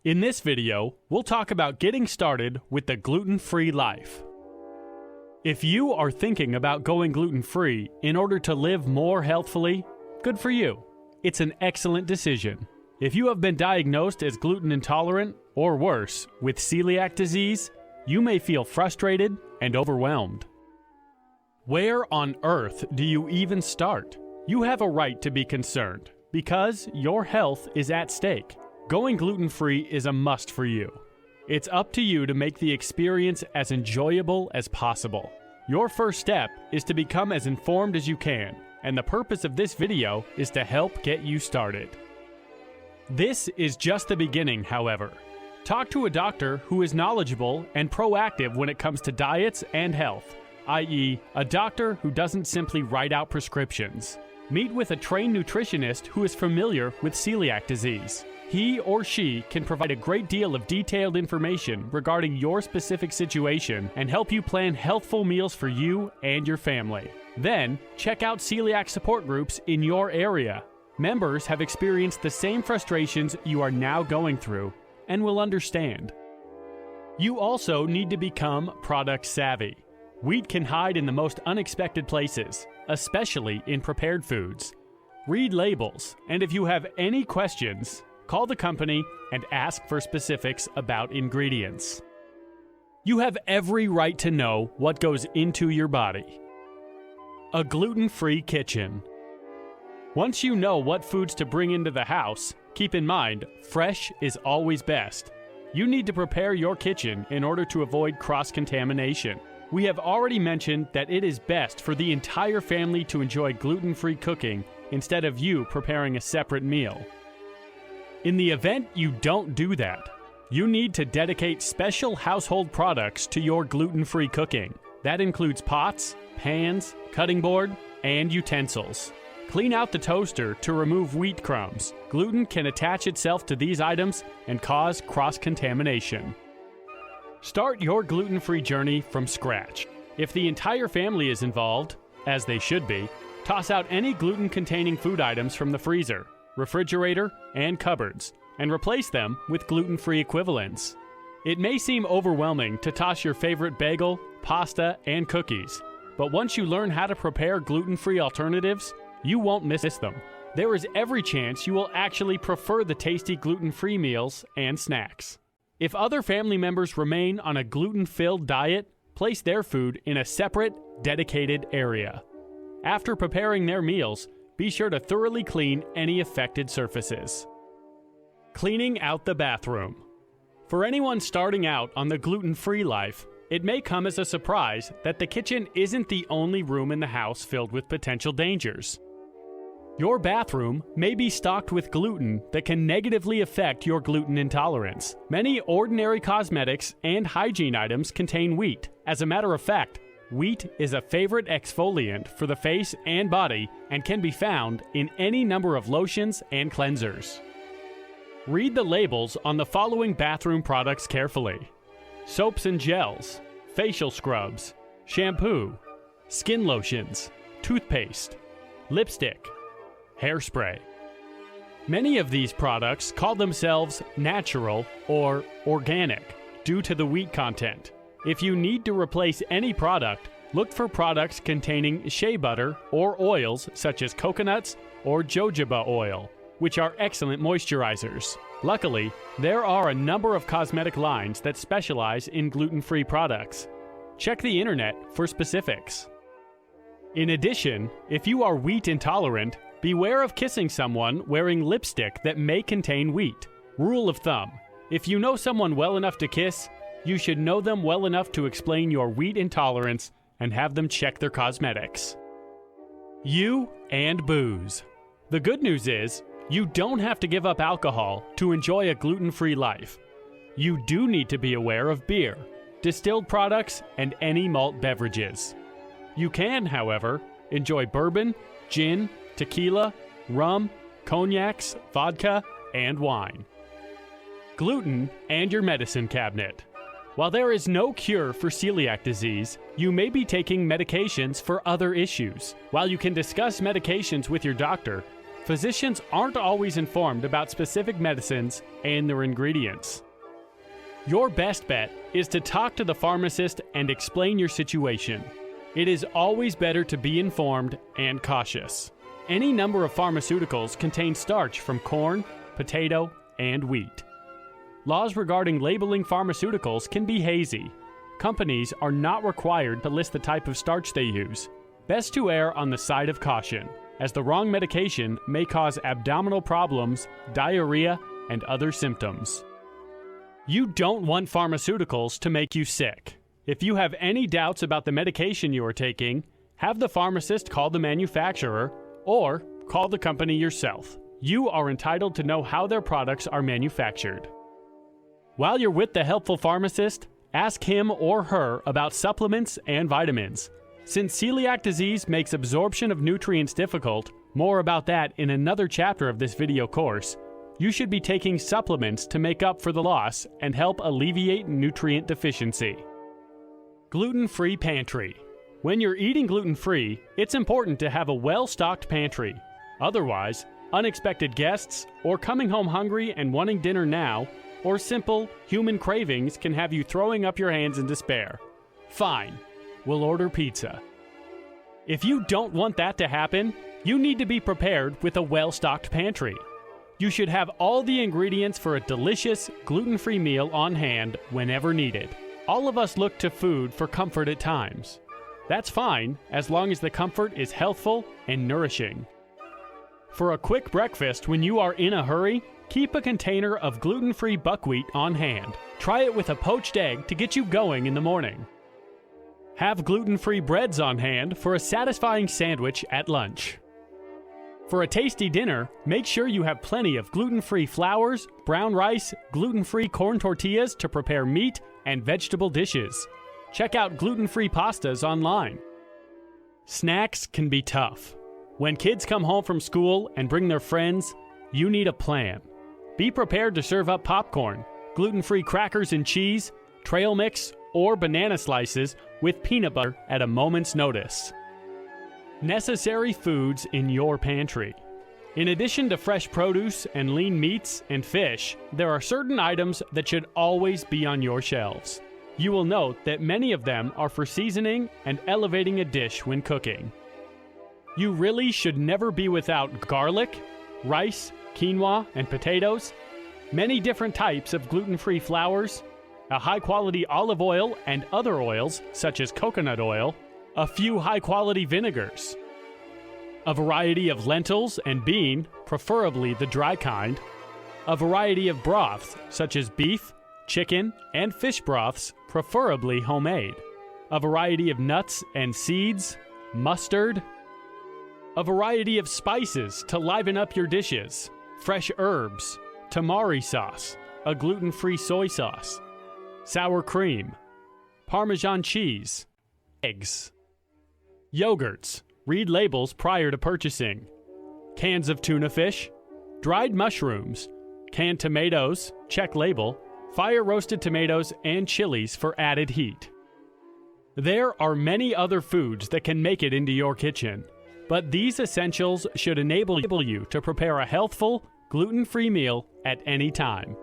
In this video, we'll talk about getting started with the gluten-free life. If you are thinking about going gluten-free in order to live more healthfully, good for you. It's an excellent decision. If you have been diagnosed as gluten intolerant, or worse, with celiac disease, you may feel frustrated and overwhelmed. Where on earth do you even start? You have a right to be concerned, because your health is at stake. Going gluten-free is a must for you. It's up to you to make the experience as enjoyable as possible. Your first step is to become as informed as you can, and the purpose of this video is to help get you started. This is just the beginning, however. Talk to a doctor who is knowledgeable and proactive when it comes to diets and health, i.e., a doctor who doesn't simply write out prescriptions. Meet with a trained nutritionist who is familiar with celiac disease. He or she can provide a great deal of detailed information regarding your specific situation and help you plan healthful meals for you and your family. Then, check out celiac support groups in your area. Members have experienced the same frustrations you are now going through and will understand. You also need to become product savvy. Wheat can hide in the most unexpected places, especially in prepared foods. Read labels, and if you have any questions, call the company and ask for specifics about ingredients. You have every right to know what goes into your body. A gluten-free kitchen. Once you know what foods to bring into the house, keep in mind, fresh is always best. You need to prepare your kitchen in order to avoid cross-contamination. We have already mentioned that it is best for the entire family to enjoy gluten-free cooking instead of you preparing a separate meal. In the event you don't do that, you need to dedicate special household products to your gluten-free cooking. That includes pots, pans, cutting board, and utensils. Clean out the toaster to remove wheat crumbs. Gluten can attach itself to these items and cause cross-contamination. Start your gluten-free journey from scratch. If the entire family is involved, as they should be, toss out any gluten-containing food items from the freezer, refrigerator, and cupboards, and replace them with gluten-free equivalents. It may seem overwhelming to toss your favorite bagel, pasta, and cookies, but once you learn how to prepare gluten-free alternatives, you won't miss them. There is every chance you will actually prefer the tasty gluten-free meals and snacks. If other family members remain on a gluten-filled diet, place their food in a separate, dedicated area. After preparing their meals, be sure to thoroughly clean any affected surfaces. Cleaning out the bathroom. For anyone starting out on the gluten-free life, it may come as a surprise that the kitchen isn't the only room in the house filled with potential dangers. Your bathroom may be stocked with gluten that can negatively affect your gluten intolerance. Many ordinary cosmetics and hygiene items contain wheat. As a matter of fact, wheat is a favorite exfoliant for the face and body and can be found in any number of lotions and cleansers. Read the labels on the following bathroom products carefully: soaps and gels, facial scrubs, shampoo, skin lotions, toothpaste, lipstick, hairspray. Many of these products call themselves natural or organic due to the wheat content. If you need to replace any product, look for products containing shea butter or oils such as coconuts or jojoba oil, which are excellent moisturizers. Luckily, there are a number of cosmetic lines that specialize in gluten-free products. Check the internet for specifics. In addition, if you are wheat intolerant, beware of kissing someone wearing lipstick that may contain wheat. Rule of thumb: if you know someone well enough to kiss, you should know them well enough to explain your wheat intolerance and have them check their cosmetics. You and booze. The good news is, you don't have to give up alcohol to enjoy a gluten-free life. You do need to be aware of beer, distilled products, and any malt beverages. You can, however, enjoy bourbon, gin, tequila, rum, cognacs, vodka, and wine. Gluten and your medicine cabinet. While there is no cure for celiac disease, you may be taking medications for other issues. While you can discuss medications with your doctor, Physicians aren't always informed about specific medicines and their ingredients. Your best bet is to talk to the pharmacist and explain your situation. It is always better to be informed and cautious. Any number of pharmaceuticals contain starch from corn, potato, and wheat. Laws regarding labeling pharmaceuticals can be hazy. Companies are not required to list the type of starch they use. Best to err on the side of caution, as the wrong medication may cause abdominal problems, diarrhea, and other symptoms. You don't want pharmaceuticals to make you sick. If you have any doubts about the medication you are taking, have the pharmacist call the manufacturer or call the company yourself. You are entitled to know how their products are manufactured. While you're with the helpful pharmacist, ask him or her about supplements and vitamins. Since celiac disease makes absorption of nutrients difficult, more about that in another chapter of this video course, you should be taking supplements to make up for the loss and help alleviate nutrient deficiency. Gluten-Free Pantry. When you're eating gluten-free, it's important to have a well-stocked pantry. Otherwise, unexpected guests, or coming home hungry and wanting dinner now, or simple human cravings can have you throwing up your hands in despair. Fine, we'll order pizza. If you don't want that to happen, you need to be prepared with a well-stocked pantry. You should have all the ingredients for a delicious, gluten-free meal on hand whenever needed. All of us look to food for comfort at times. That's fine, as long as the comfort is healthful and nourishing. For a quick breakfast when you are in a hurry, keep a container of gluten-free buckwheat on hand. Try it with a poached egg to get you going in the morning. Have gluten-free breads on hand for a satisfying sandwich at lunch. For a tasty dinner, make sure you have plenty of gluten-free flours, brown rice, gluten-free corn tortillas to prepare meat and vegetable dishes. Check out gluten-free pastas online. Snacks can be tough. When kids come home from school and bring their friends, you need a plan. Be prepared to serve up popcorn, gluten-free crackers and cheese, trail mix, or banana slices with peanut butter at a moment's notice. Necessary foods in your pantry. In addition to fresh produce and lean meats and fish, there are certain items that should always be on your shelves. You will note that many of them are for seasoning and elevating a dish when cooking. You really should never be without garlic, rice, quinoa, and potatoes, many different types of gluten-free flours, a high-quality olive oil and other oils such as coconut oil, a few high-quality vinegars, a variety of lentils and bean, preferably the dry kind, a variety of broths such as beef, chicken, and fish broths, preferably homemade, a variety of nuts and seeds, mustard, a variety of spices to liven up your dishes, fresh herbs, tamari sauce, a gluten-free soy sauce, sour cream, Parmesan cheese, eggs, yogurts, read labels prior to purchasing, cans of tuna fish, dried mushrooms, canned tomatoes, check label, fire-roasted tomatoes, and chilies for added heat. There are many other foods that can make it into your kitchen, but these essentials should enable you to prepare a healthful, gluten-free meal at any time.